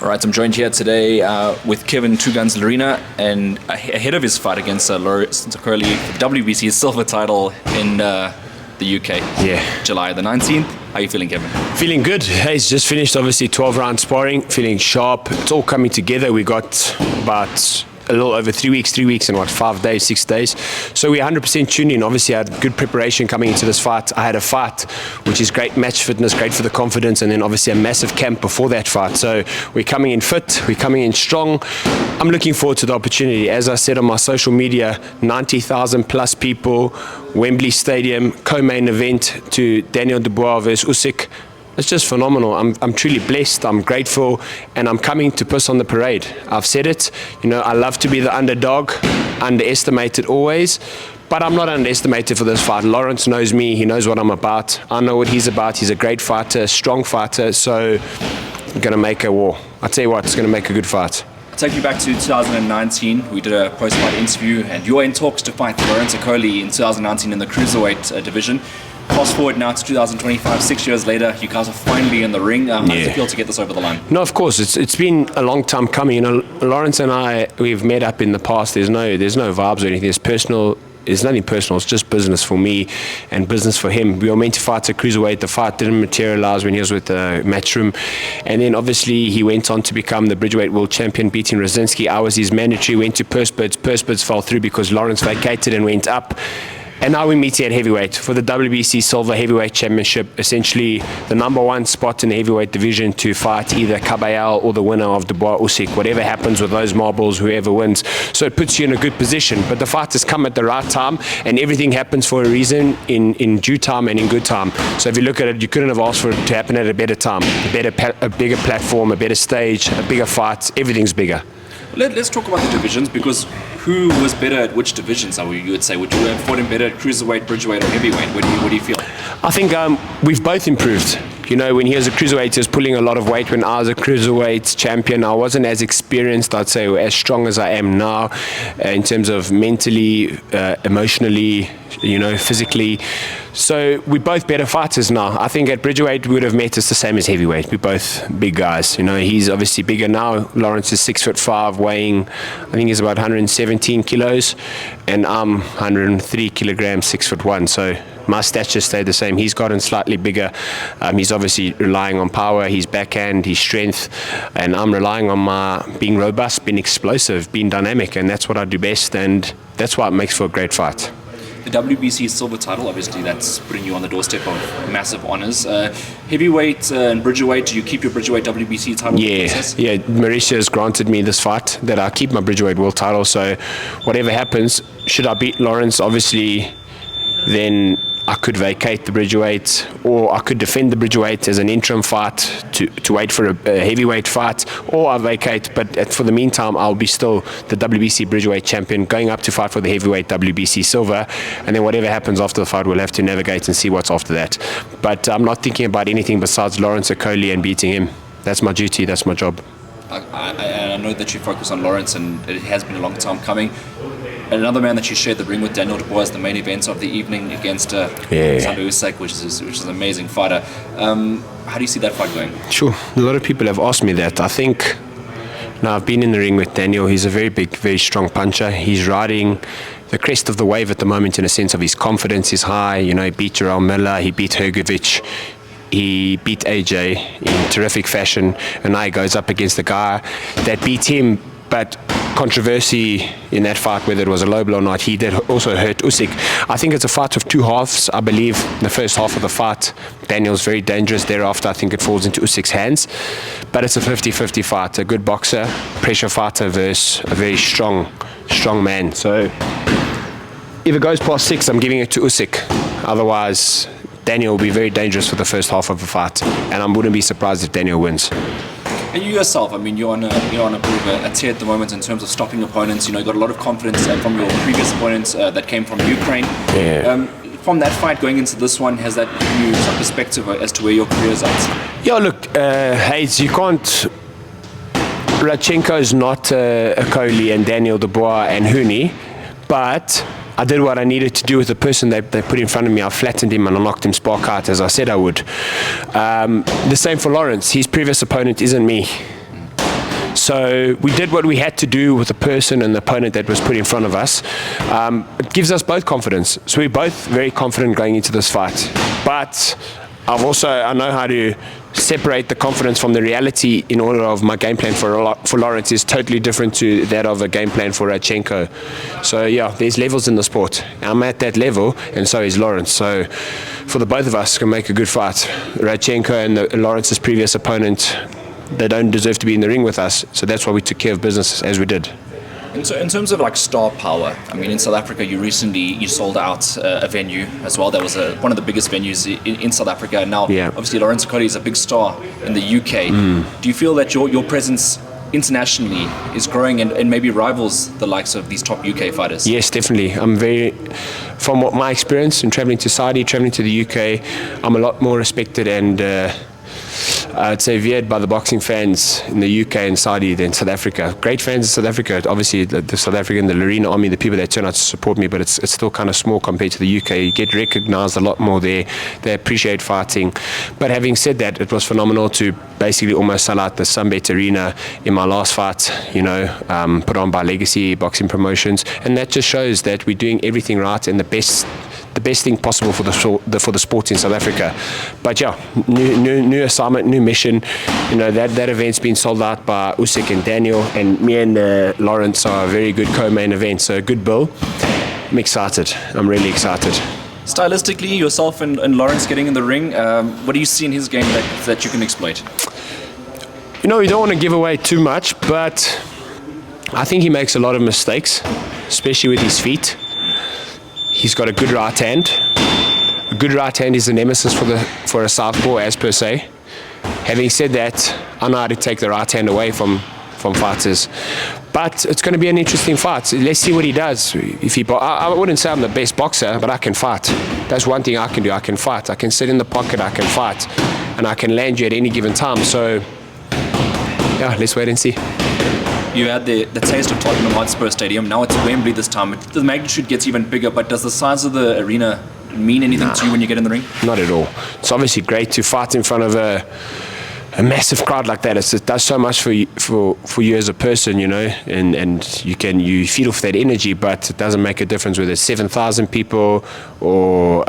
Right, I'm joined here today with Kevin Two Guns Lerena, and ahead of his fight against Okolie for the WBC silver title in the UK. Yeah. July the 19th. How are you feeling, Kevin? Feeling good. Hey, it's just finished, obviously, 12-round sparring. Feeling sharp. It's all coming together. We got about a little over 3 weeks and 5 days, 6 days. So we're 100% tuned in. Obviously, I had good preparation coming into this fight. I had a fight, which is great match fitness, great for the confidence, and then obviously a massive camp before that fight. So we're coming in fit, we're coming in strong. I'm looking forward to the opportunity. As I said on my social media, 90,000 plus people, Wembley Stadium, co-main event to Daniel Dubois versus Usyk. It's just phenomenal. I'm truly blessed, I'm grateful, and I'm coming to piss on the parade. I've said it, I love to be the underdog, underestimated always, but I'm not underestimated for this fight. Lawrence knows me, he knows what I'm about. I know what he's about. He's a great fighter, strong fighter, so I'm going to make a war. I tell you what, it's going to make a good fight. Take you back to 2019. We did a post-fight interview, and you were in talks to fight Lawrence Okolie in 2019 in the cruiserweight division. Fast forward now to 2025, 6 years later, you guys are finally in the ring. How does it feel to get this over the line? No, of course, it's been a long time coming. Lawrence and I, we've met up in the past. There's no vibes or anything. There's nothing personal. It's just business for me and business for him. We were meant to fight at cruiserweight. The fight didn't materialize when he was with the Matchroom, and then obviously he went on to become the Bridgeweight World Champion, beating Rosinski. I was his mandatory. Went to Purse-Birds. Purse-Birds fell through because Lawrence vacated and went up. And now we're meeting at heavyweight for the WBC Silver Heavyweight Championship, essentially the number one spot in the heavyweight division to fight either Kabayel or the winner of Dubois Usyk. Whatever happens with those marbles, whoever wins. So it puts you in a good position. But the fight has come at the right time, and everything happens for a reason, in due time and in good time. So if you look at it, you couldn't have asked for it to happen at a better time, a bigger platform, a better stage, a bigger fight. Everything's bigger. Let's talk about the divisions, because who was better at which divisions? You would say, would you have fought him better at cruiserweight, bridgeweight, or heavyweight? What do you feel? I think we've both improved. When he was a cruiserweight, he was pulling a lot of weight. When I was a cruiserweight champion, I wasn't as experienced, I'd say, or as strong as I am now, in terms of mentally, emotionally, physically. So we're both better fighters now. I think at Bridgeweight we would have met us the same as heavyweight. We're both big guys. He's obviously bigger now. Lawrence is 6'5", weighing, I think he's about 117 kilos, and I'm 103 kilograms, 6'1". So my stature stayed the same. He's gotten slightly bigger. He's obviously relying on power, his backhand, his strength, and I'm relying on my being robust, being explosive, being dynamic, and that's what I do best, and that's why it makes for a great fight. The WBC silver title, obviously, that's putting you on the doorstep of massive honours. Heavyweight and Bridgeweight, do you keep your Bridgeweight WBC title? Yeah. Mauricio has granted me this fight that I keep my Bridgeweight world title. So whatever happens, should I beat Lawrence, obviously, then I could vacate the Bridgeweight, or I could defend the Bridgeweight as an interim fight to wait for a heavyweight fight, or I vacate, but for the meantime I'll be still the WBC Bridgeweight champion, going up to fight for the heavyweight WBC silver, and then whatever happens after the fight we'll have to navigate and see what's after that. But I'm not thinking about anything besides Lawrence Okolie and beating him. That's my duty, that's my job. I know that you focus on Lawrence, and it has been a long time coming. Another man that you shared the ring with, Daniel Dubois, the main event of the evening against Alexander Usyk, which is an amazing fighter. How do you see that fight going? Sure. A lot of people have asked me that. I think, I've been in the ring with Daniel. He's a very big, very strong puncher. He's riding the crest of the wave at the moment, in a sense of his confidence is high. He beat Jarrell Miller, he beat Hrgovic, he beat AJ in terrific fashion, and now he goes up against the guy that beat him. But controversy in that fight, whether it was a low blow or not, he did also hurt Usyk. I think it's a fight of two halves. I believe the first half of the fight, Daniel's very dangerous. Thereafter, I think it falls into Usyk's hands. But it's a 50-50 fight. A good boxer, pressure fighter versus a very strong man. So if it goes past 6, I'm giving it to Usyk. Otherwise, Daniel will be very dangerous for the first half of the fight, and I wouldn't be surprised if Daniel wins. And you yourself, you're on a bit of a tear at the moment in terms of stopping opponents. You got a lot of confidence from your previous opponents that came from Ukraine. Yeah. From that fight going into this one, has that given you some perspective as to where your career is at? Yeah, look, Hayes, you can't. Radchenko's not Okolie and Daniel Dubois and Huni, but I did what I needed to do with the person they put in front of me. I flattened him and I knocked him spark out, as I said I would. The same for Lawrence. His previous opponent isn't me. So we did what we had to do with the person and the opponent that was put in front of us. It gives us both confidence. So we're both very confident going into this fight. But I know how to separate the confidence from the reality in order of my game plan for Lawrence is totally different to that of a game plan for Radchenko. So yeah, there's levels in the sport. I'm at that level, and so is Lawrence. So for the both of us, can make a good fight. Radchenko and Lawrence's previous opponent, they don't deserve to be in the ring with us. So that's why we took care of business as we did. In terms of like star power, I mean, in South Africa, you sold out a venue as well. That was one of the biggest venues in South Africa. And now, obviously, Lawrence Okolie is a big star in the UK. Do you feel that your presence internationally is growing and maybe rivals the likes of these top UK fighters? Yes, definitely. From what my experience in traveling to Saudi, traveling to the UK, I'm a lot more respected and I'd say veered by the boxing fans in the UK and Saudi than South Africa. Great fans in South Africa. Obviously, the South African, the Lerena army, the people that turn out to support me, but it's still kind of small compared to the UK. You get recognised a lot more there. They appreciate fighting. But having said that, it was phenomenal to basically almost sell out the Sunbet Arena in my last fight, put on by Legacy Boxing Promotions. And that just shows that we're doing everything right and the best thing possible for the sport in South Africa. But yeah, new assignment, new mission. That event's been sold out by Usyk and Daniel, and me and Lawrence are a very good co-main event. So a good bill. I'm excited. I'm really excited. Stylistically, yourself and Lawrence getting in the ring, what do you see in his game that you can exploit? We don't want to give away too much, but I think he makes a lot of mistakes, especially with his feet. He's got a good right hand. A good right hand is a nemesis for a southpaw, as per se. Having said that, I know how to take the right hand away from fighters. But it's going to be an interesting fight. Let's see what he does. I wouldn't say I'm the best boxer, but I can fight. That's one thing I can do. I can fight. I can sit in the pocket. I can fight. And I can land you at any given time. So, yeah, let's wait and see. You had the taste of Tottenham Hotspur Stadium. Now it's Wembley this time. The magnitude gets even bigger, but does the size of the arena mean anything to you when you get in the ring? Not at all. It's obviously great to fight in front of a massive crowd like that. It does so much for you as a person, and you feed off that energy, but it doesn't make a difference whether it's 7,000 people or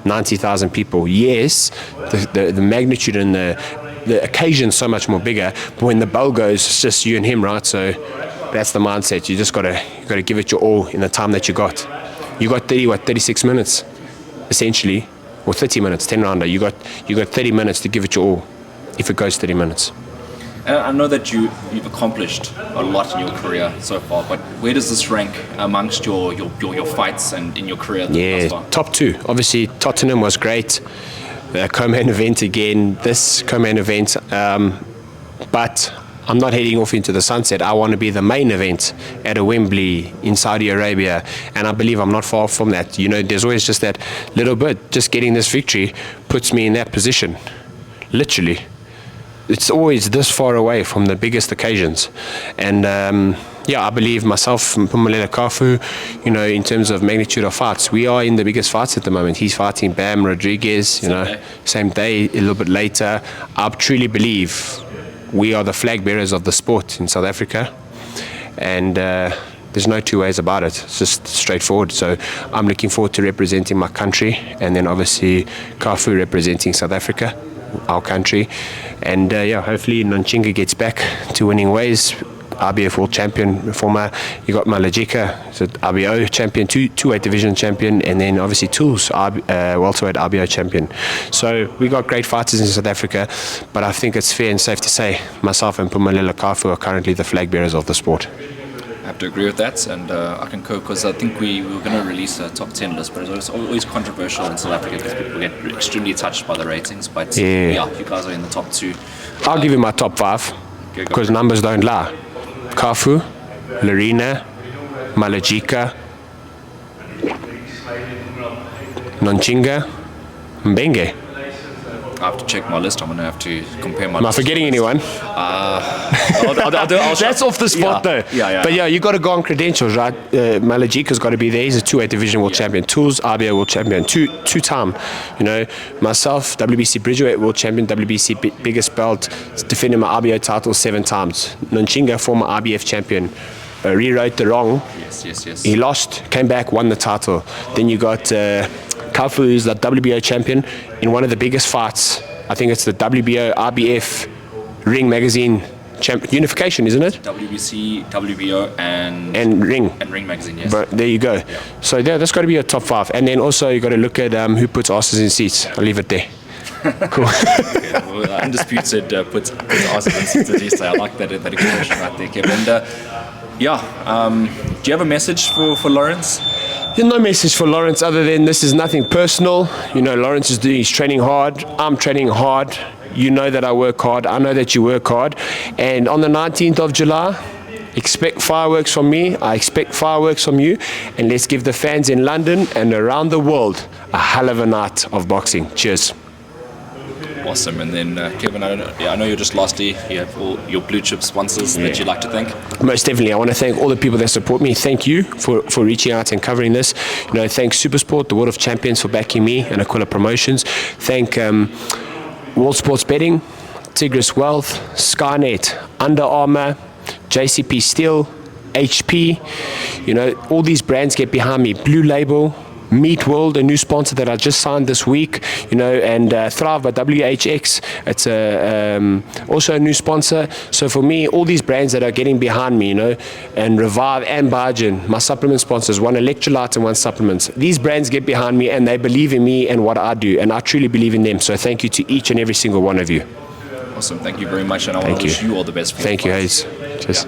90,000 people. Yes, the magnitude and the occasion's so much more bigger, but when the bell goes, it's just you and him, right? So that's the mindset. You just gotta give it your all in the time that you got. You got 36 minutes, essentially, or 30 minutes, 10 rounder. You got 30 minutes to give it your all, if it goes 30 minutes. I know that you've accomplished a lot in your career so far, but where does this rank amongst your fights and in your career thus far? Top 2. Obviously, Tottenham was great. The co-main event again, this co-main event, but I'm not heading off into the sunset. I want to be the main event at a Wembley in Saudi Arabia, and I believe I'm not far from that. There's always just that little bit. Just getting this victory puts me in that position, literally. It's always this far away from the biggest occasions, and I believe myself and Mpumelelo Kafu, in terms of magnitude of fights, we are in the biggest fights at the moment. He's fighting Bam Rodriguez, same day, a little bit later. I truly believe we are the flag bearers of the sport in South Africa, and there's no two ways about it. It's just straightforward. So I'm looking forward to representing my country, and then obviously Kafu representing South Africa, our country, and hopefully Nonchinga gets back to winning ways. RBF World Champion, former. You got Malajika, so RBO Champion, two-weight division champion, and then obviously Tools, welterweight RBO champion. So we got great fighters in South Africa, but I think it's fair and safe to say myself and Mpumelelo Kafu are currently the flag bearers of the sport. I have to agree with that, and I concur, because I think we were going to release a top 10 list, but it's always controversial in South Africa because people get extremely touched by the ratings. But you guys are in the top 2. I'll give you my top 5 because numbers don't lie. Kafu, Lerena, Malajika, Nonchinga, Mbenge. I have to check my list. I'm going to have to compare my Am I list. forgetting anyone? That's off the spot though. Yeah. But yeah, you got to go on credentials, right? Malajika's got to be there. He's a 2-weight division world champion. Tools, RBO world champion. Two-time. You know, myself, WBC Bridgeweight world champion, WBC biggest belt, defending my RBO title 7 times. Nonchinga, former RBF champion. Rewrote the wrong. Yes. He lost, came back, won the title. Then you got Kaufu, who's the WBO champion in one of the biggest fights. I think it's the WBO RBF Ring Magazine unification, isn't it? WBC, WBO, and Ring. And Ring Magazine, yes. But there you go. Yeah. So yeah, that's got to be a top 5. And then also you got to look at who puts asses in seats. I'll leave it there. Cool. Okay, well, Undisputed puts asses in seats, as you say. I like that expression right there, Kevin. And, do you have a message for Lawrence? There's no message for Lawrence other than this is nothing personal. You know, Lawrence he's training hard. I'm training hard. You know that I work hard. I know that you work hard. And on the 19th of July, expect fireworks from me. I expect fireworks from you. And let's give the fans in London and around the world a hell of a night of boxing. Cheers. Awesome. And then, Kevin, I know you're just lastly, you have all your blue chip sponsors that you'd like to thank. Most definitely. I want to thank all the people that support me. Thank you for reaching out and covering this. You know, thank Supersport, the World of Champions, for backing me, and Okolie Promotions. Thank World Sports Betting, Tigris Wealth, Skynet, Under Armour, JCP Steel, HP. You know, all these brands get behind me. Blue Label, Meat World, a new sponsor that I just signed this week, you know, and Thrive by WHX, it's also a new sponsor. So for me, all these brands that are getting behind me, you know, and Revive and Biogen, my supplement sponsors, one electrolyte and one supplements. These brands get behind me and they believe in me and what I do, and I truly believe in them. So thank you to each and every single one of you. Awesome. Thank you very much, and I want to wish you all the best. Thank you, Hayes. Cheers.